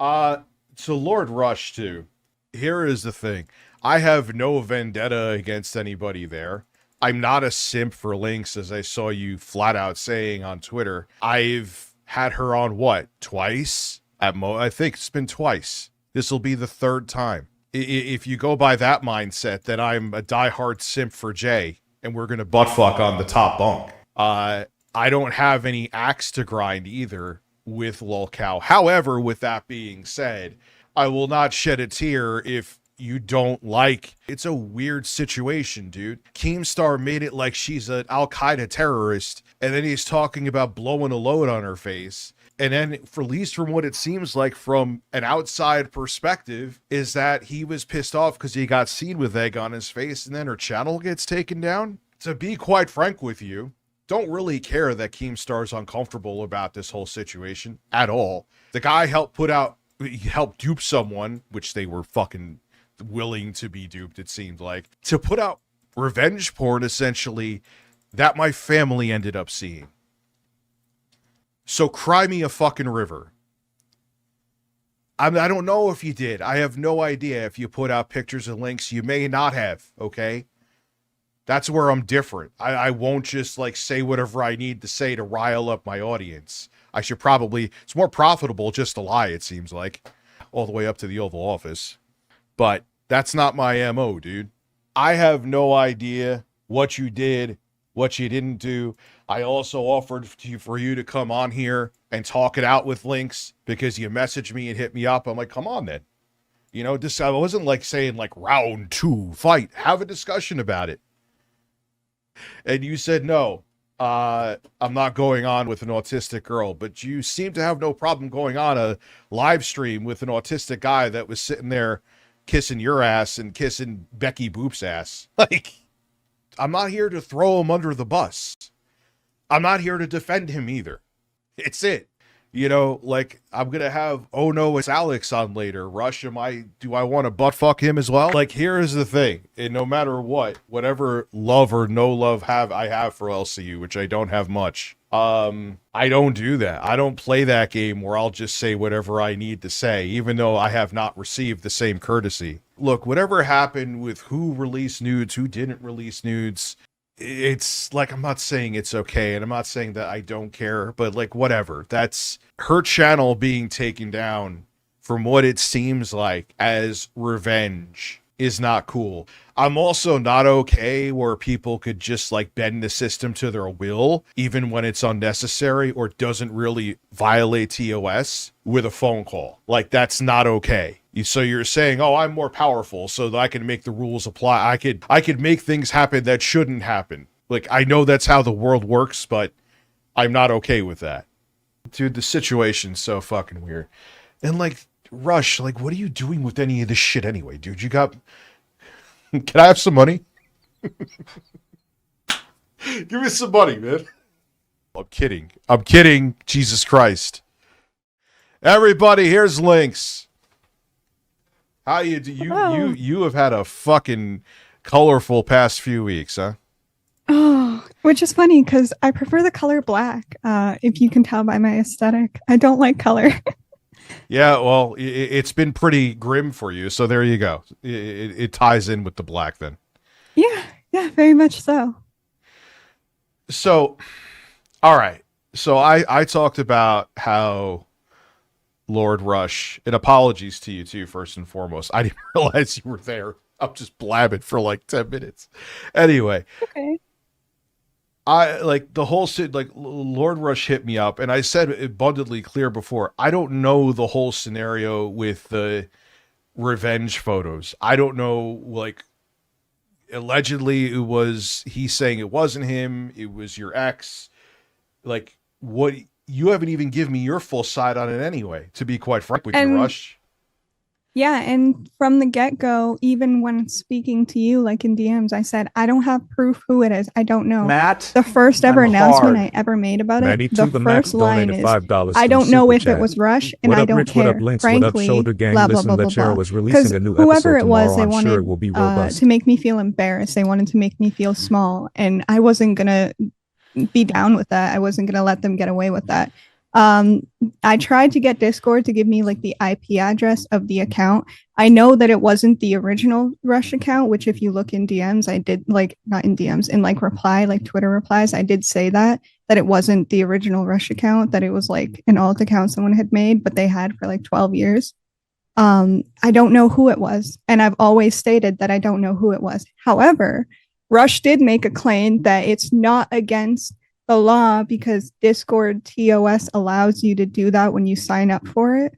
To Lord Rush too. Here is the thing. I have no vendetta against anybody there. I'm not a simp for LINX, as I saw you flat out saying on Twitter. I've had her on what? Twice? I think it's been twice. This will be the third time. If you go by that mindset, then I'm a diehard simp for Jay, and we're gonna butt fuck on the top bunk. I don't have any axe to grind either with Lolcow. However, with that being said, I will not shed a tear if you don't like. It's a weird situation, dude. Keemstar made it like she's an Al-Qaeda terrorist, and then he's talking about blowing a load on her face. And then, for at least from what it seems like from an outside perspective, is that he was pissed off because he got seen with egg on his face, and then her channel gets taken down. To be quite frank with you, don't really care that Keemstar's uncomfortable about this whole situation at all. The guy helped dupe someone, which they were fucking willing to be duped, it seemed like, to put out revenge porn, essentially, that my family ended up seeing. So cry me a fucking river. I don't know if you did. I have no idea if you put out pictures and links. You may not have, okay? That's where I'm different. I won't just like say whatever I need to say to rile up my audience. I should probably, it's more profitable just to lie, it seems like, all the way up to the Oval Office. But that's not my MO, dude. I have no idea what you did, what you didn't do. I also offered for you to come on here and talk it out with LINX because you messaged me and hit me up. I'm like, come on then. You know, I wasn't like saying like round 2 fight, have a discussion about it. And you said, no, I'm not going on with an autistic girl, but you seem to have no problem going on a live stream with an autistic guy that was sitting there kissing your ass and kissing Becky Boop's ass. Like, I'm not here to throw him under the bus. I'm not here to defend him either. It's it. You know, like, I'm going to have, oh no, it's Alex on later. Rush, do I want to butt fuck him as well? Like, here is the thing. And no matter what, whatever love or no love I have for LCU, which I don't have much, I don't do that. I don't play that game where I'll just say whatever I need to say, even though I have not received the same courtesy. Look, whatever happened with who released nudes, who didn't release nudes, it's like, I'm not saying it's okay, and I'm not saying that I don't care, but like, whatever. That's her channel being taken down from what it seems like as revenge is not cool. I'm also not okay where people could just like bend the system to their will, even when it's unnecessary or doesn't really violate TOS with a phone call. Like, that's not okay. So you're saying, oh, I'm more powerful so that I can make the rules apply. I could make things happen that shouldn't happen. Like, I know that's how the world works, but I'm not okay with that. Dude, the situation's so fucking weird. And like, Rush, like, what are you doing with any of this shit anyway, dude? You got... Can I have some money? Give me some money, man. I'm kidding. I'm kidding. Jesus Christ. Everybody, here's LINX. How you do? You have had a fucking colorful past few weeks, huh? Oh, which is funny because I prefer the color black. If you can tell by my aesthetic, I don't like color. Yeah, well, it's been pretty grim for you, so there you go. It ties in with the black then. Yeah, very much so. So, all right. So I talked about how Lord Rush, and apologies to you too, first and foremost. I didn't realize you were there. I'm just blabbing for like 10 minutes. Anyway. Okay. I like the whole like Lord Rush hit me up, and I said abundantly clear before, I don't know the whole scenario with the revenge photos. I don't know, like, allegedly it was, he's saying it wasn't him, it was your ex. Like, what, you haven't even given me your full side on it anyway, to be quite frank with you, Rush. Yeah, and from the get-go, even when speaking to you, like in DMs, I said, I don't have proof who it is. I don't know. Matt, the first ever announcement I ever made about it, the first line is, I don't know if it was Rush, and I don't care. Frankly, blah, blah, blah, blah, blah. Because whoever it was, they wanted to make me feel embarrassed. They wanted to make me feel small, and I wasn't going to be down with that. I wasn't going to let them get away with that. I tried to get Discord to give me like the IP address of the account. I know that it wasn't the original Rush account, which if you look in DMs, I did like not in DMs, in like reply, like Twitter replies, I did say that it wasn't the original Rush account, that it was like an alt account someone had made, but they had for like 12 years. I don't know who it was. And I've always stated that I don't know who it was. However, Rush did make a claim that it's not against the law because Discord TOS allows you to do that when you sign up for it.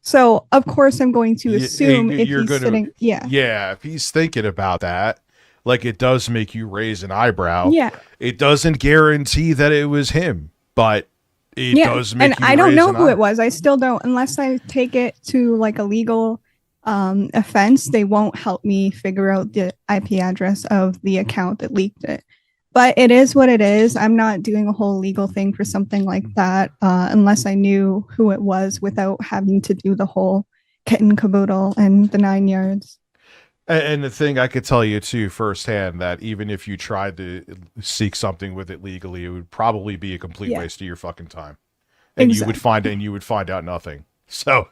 So of course I'm going to assume if he's sitting, if he's thinking about that, like it does make you raise an eyebrow. Yeah, it doesn't guarantee that it was him, but it does make. And I don't know who it was. I still don't, unless I take it to like a legal offense. They won't help me figure out the IP address of the account that leaked it. But it is what it is. I'm not doing a whole legal thing for something like that unless I knew who it was without having to do the whole kit and caboodle and the 9 yards. And the thing I could tell you too firsthand that even if you tried to seek something with it legally, it would probably be a complete waste of your fucking time. And you would find out nothing. So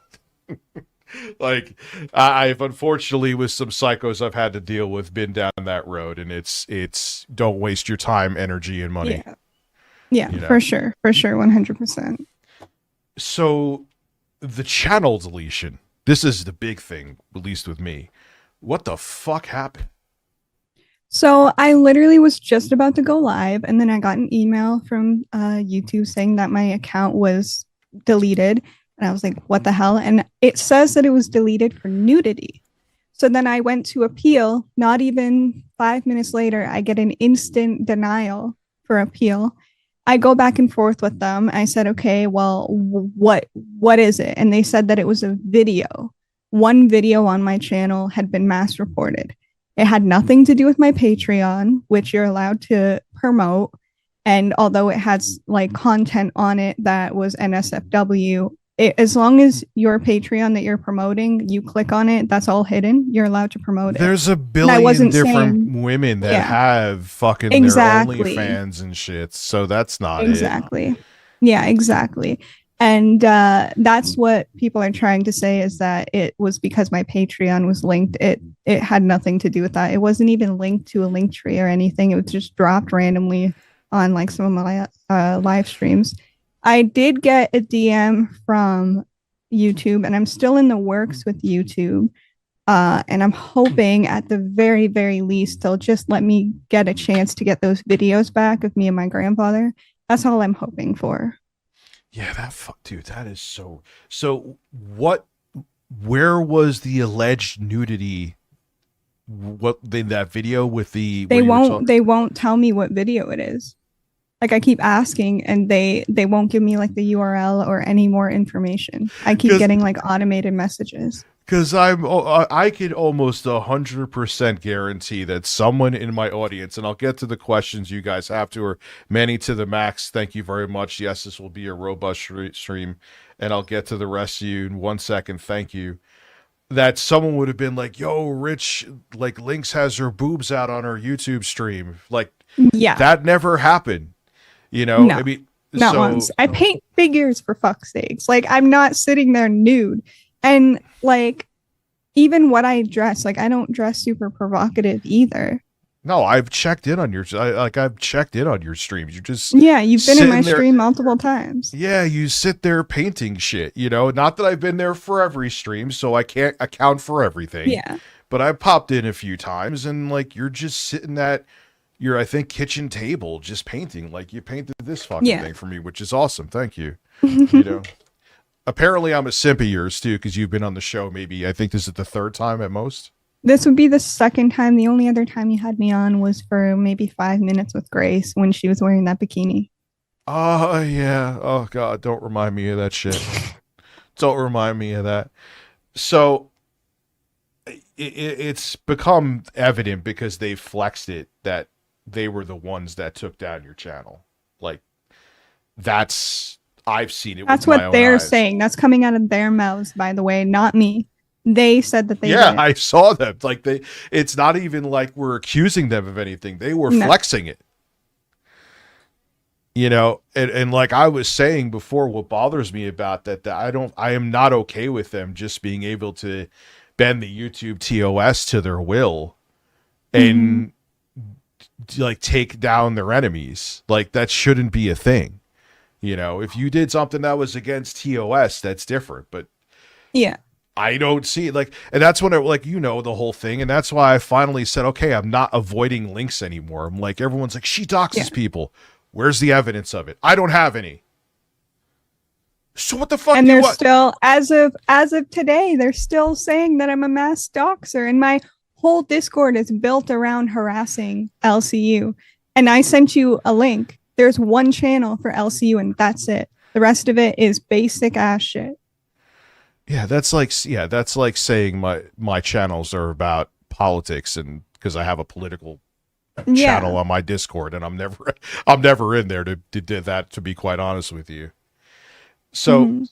like I've unfortunately with some psychos I've had to deal with been down that road, and it's don't waste your time, energy, and money. Yeah, you know? for sure 100%. So the channel deletion, this is the big thing, at least with me. What the fuck happened? So I literally was just about to go live, and then I got an email from YouTube saying that my account was deleted. And I was like, what the hell? And it says that it was deleted for nudity. So then I went to appeal. Not even 5 minutes later, I get an instant denial for appeal. I go back and forth with them. I said, okay, well, what is it? And they said that it was a video. One video on my channel had been mass reported. It had nothing to do with my Patreon, which you're allowed to promote. And although it has like content on it that was NSFW, as long as your Patreon that you're promoting, you click on it, that's all hidden. You're allowed to promote it. There's a billion different women that have fucking their OnlyFans and shit. So that's not it. Yeah, exactly. And that's what people are trying to say, is that it was because my Patreon was linked. It had nothing to do with that. It wasn't even linked to a link tree or anything. It was just dropped randomly on like some of my live streams. I did get a DM from YouTube, and I'm still in the works with YouTube. And I'm hoping at the very, very least, they'll just let me get a chance to get those videos back of me and my grandfather. That's all I'm hoping for. Yeah, dude, that is so where was the alleged nudity? What in that video with the, they won't tell me what video it is. Like I keep asking, and they won't give me like the URL or any more information. I keep getting like automated messages. Because I could almost 100% guarantee that someone in my audience, and I'll get to the questions you guys have to, or Manny to the max, thank you very much. Yes, this will be a robust stream, and I'll get to the rest of you in 1 second. Thank you. That someone would have been like, yo, Rich, like LINX has her boobs out on her YouTube stream. Like, that never happened. You know, no, I mean, not once. I paint figures, for fuck's sakes. Like, I'm not sitting there nude. And like, even what I dress, like, I don't dress super provocative either. No, I've checked in on your streams. You just you've been in my stream multiple times. Yeah, you sit there painting shit. You know, not that I've been there for every stream, so I can't account for everything. Yeah, but I popped in a few times, and like, you're just sitting at your, I think, kitchen table, just painting. Like, you painted this fucking thing for me, which is awesome. Thank you. You know. Apparently, I'm a simp of yours, too, because you've been on the show maybe, I think this is the third time at most. This would be the second time. The only other time you had me on was for maybe 5 minutes with Grace when she was wearing that bikini. Oh, yeah. Oh, God. Don't remind me of that shit. Don't remind me of that. So, it's become evident because they flexed it that they were the ones that took down your channel. Like, I've seen it. That's what they're saying. That's coming out of their mouths, by the way, not me. They said that they did. I saw them. Like, it's not even like we're accusing them of anything. They were flexing it. You know, and like I was saying before, what bothers me about that I am not okay with them just being able to bend the YouTube TOS to their will and like take down their enemies. Like that shouldn't be a thing. You know, if you did something that was against TOS, that's different. But yeah, I don't see it. Like, and that's when the whole thing. And that's why I finally said, okay, I'm not avoiding links anymore. I'm like, everyone's like, she doxes people. Where's the evidence of it? I don't have any. So what the fuck? And they're still, as of today, they're still saying that I'm a mass doxer, and my whole Discord is built around harassing LCU. And I sent you a link. There's one channel for LCU, and that's it. The rest of it is basic ass shit. Yeah, that's like saying my channels are about politics, and because I have a political channel on my Discord, and I'm never in there to do that, to be quite honest with you. So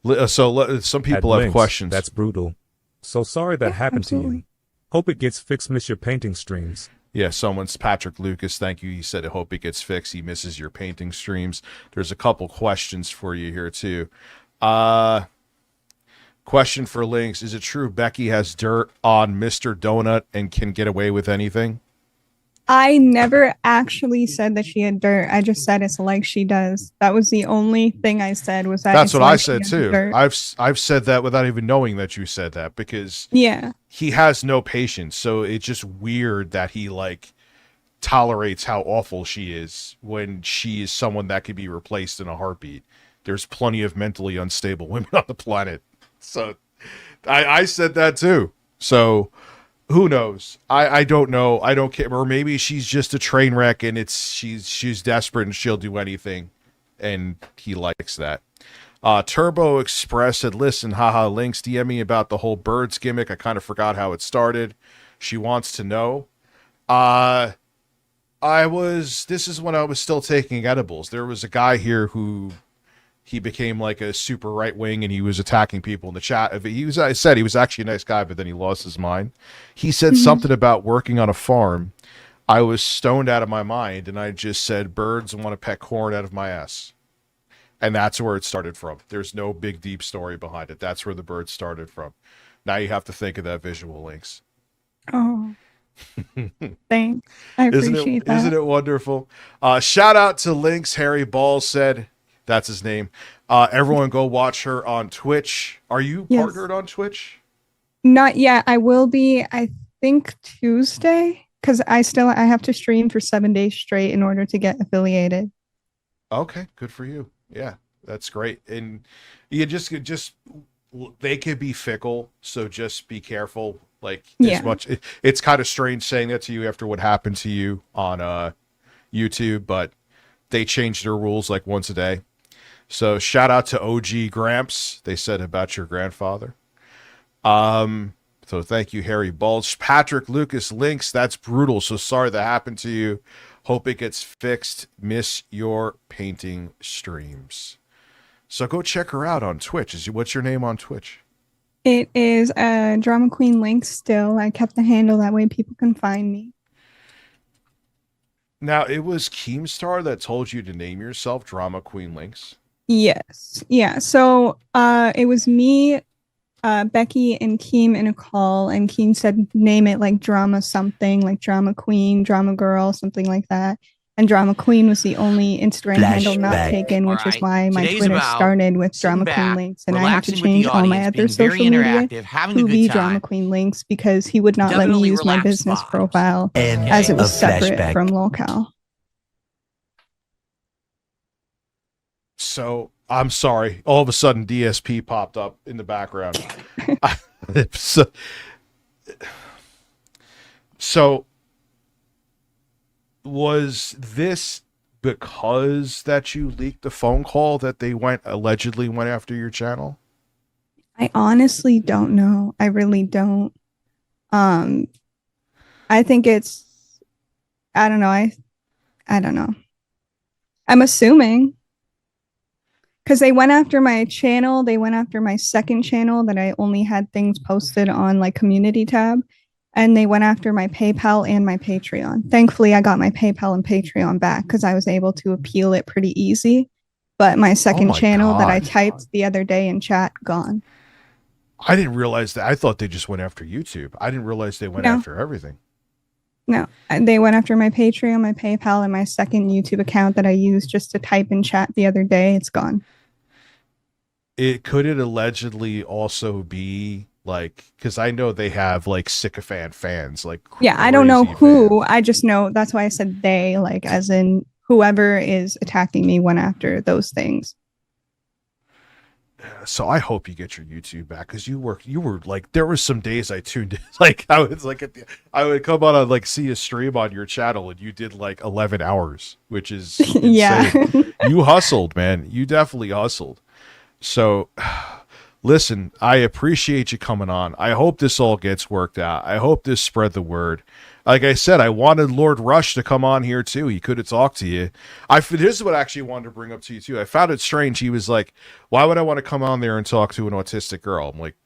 some people have questions. That's brutal. So sorry that happened to you. Hope it gets fixed. Miss your painting streams. Yeah, someone's Patrick Lucas. Thank you. He said, I hope it gets fixed. He misses your painting streams. There's a couple questions for you here too. Question for LINX. Is it true Becky has dirt on Mr. Donut and can get away with anything? I never actually said that she had dirt. I just said it's like she does. That was the only thing I said, was that that's what I said too. I've said that without even knowing that you said that, because he has no patience. So it's just weird that he like tolerates how awful she is when she is someone that could be replaced in a heartbeat. There's plenty of mentally unstable women on the planet. So I said that too. So who knows? I don't know. I don't care. Or maybe she's just a train wreck and she's desperate and she'll do anything. And he likes that. Turbo Express said, listen, haha, LINX, DM me about the whole birds gimmick. I kind of forgot how it started. She wants to know. This is when I was still taking edibles. There was a guy here who he became like a super right wing, and he was attacking people in the chat. I said he was actually a nice guy, but then he lost his mind. He said something about working on a farm. I was stoned out of my mind, and I just said, birds want to peck corn out of my ass. And that's where it started from. There's no big, deep story behind it. That's where the birds started from. Now you have to think of that visual, LINX. Oh, thanks. I appreciate that. Isn't it wonderful? Shout out to LINX. Harry Ball said, that's his name. Everyone go watch her on Twitch. Are you partnered on Twitch? Not yet. I will be, I think, Tuesday, because I have to stream for 7 days straight in order to get affiliated. Okay, good for you. Yeah, that's great. And you just they could be fickle, so just be careful. Like as much, it's kind of strange saying that to you after what happened to you on YouTube, but they change their rules like once a day. So shout out to OG Gramps. They said about your grandfather. So thank you, Harry Bulge. Patrick Lucas LINX. That's brutal. So sorry that happened to you. Hope it gets fixed. Miss your painting streams. So go check her out on Twitch. What's your name on Twitch? It is Drama Queen LINX still. I kept the handle that way people can find me. Now, it was Keemstar that told you to name yourself Drama Queen LINX? Yes. Yeah. So it was me, Becky, and Keem in a call, and Keem said name it like Drama something, like Drama Queen, Drama Girl, something like that. And Drama Queen was the only Instagram handle not taken, which is why my Twitter started with Drama Queen LINX, and I had to change all my other social media to be Drama Queen LINX because he would not let me use my business profile as it was separate from locale. So I'm sorry. All of a sudden, DSP popped up in the background. So was this because that you leaked the phone call that they allegedly went after your channel? I honestly don't know. I really don't. I think it's, I don't know. I don't know. I'm assuming. Because they went after my channel. They went after my second channel that I only had things posted on like community tab. and they went after my PayPal and my Patreon. Thankfully, I got my PayPal and Patreon back because I was able to appeal it pretty easy. But my second channel that I typed the other day in chat, gone. I didn't realize that. I thought they just went after YouTube. I didn't realize they went after everything. No, they went after my Patreon, my PayPal, and my second YouTube account that I used just to type in chat the other day. It's gone. Could it allegedly also be like, because I know they have like sycophant fans, like I don't know who. I just know that's why I said they, like as in whoever is attacking me went after those things. So I hope you get your YouTube back, because you were like, there were some days I tuned in, like I was like I would come on and like see a stream on your channel and you did like 11 hours, which is insane. You hustled, man. You definitely hustled. So listen, I appreciate you coming on. I hope this all gets worked out. I hope this spread the word. Like I said, I wanted Lord Rush to come on here too. He could have talked to you. This is what I actually wanted to bring up to you too. I found it strange. He was like, why would I want to come on there and talk to an autistic girl? I'm like,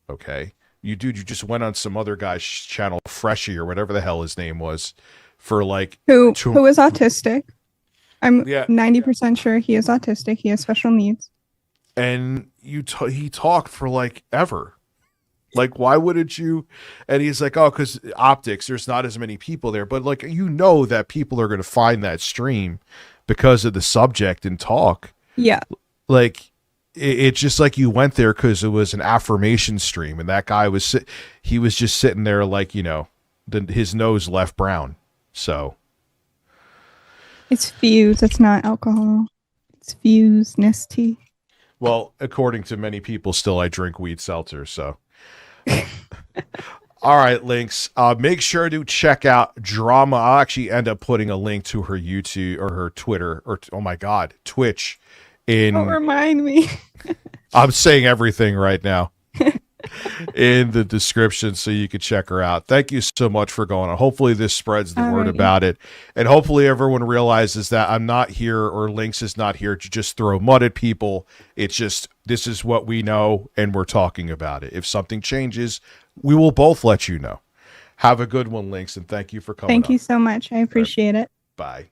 okay. You just went on some other guy's channel, Freshy or whatever the hell his name was, for like... Who is autistic. I'm 90% sure he is autistic. He has special needs. And he talked for like ever. Like, why wouldn't you? And he's like, oh, because optics, there's not as many people there. But like, you know that people are going to find that stream because of the subject and talk. Yeah. Like, it's just like you went there because it was an affirmation stream. And that guy was just sitting there like, you know, his nose left brown. So. It's Fuse. It's not alcohol. It's Fuse Nestea. Well, according to many people, still I drink weed seltzer, so. All right, LINX. Make sure to check out Drama. I'll actually end up putting a link to her YouTube or her Twitter or, oh my God, Twitch. Don't remind me. I'm saying everything right now. In the description so you could check her out. Thank you so much for going on. Hopefully this spreads the word about it, and hopefully everyone realizes that I'm not here, or LINX is not here to just throw mud at people. It's just, this is what we know and we're talking about it. If something changes, we will both let you know. Have a good one, LINX, and thank you for coming. Thank you so much. I appreciate it. Bye.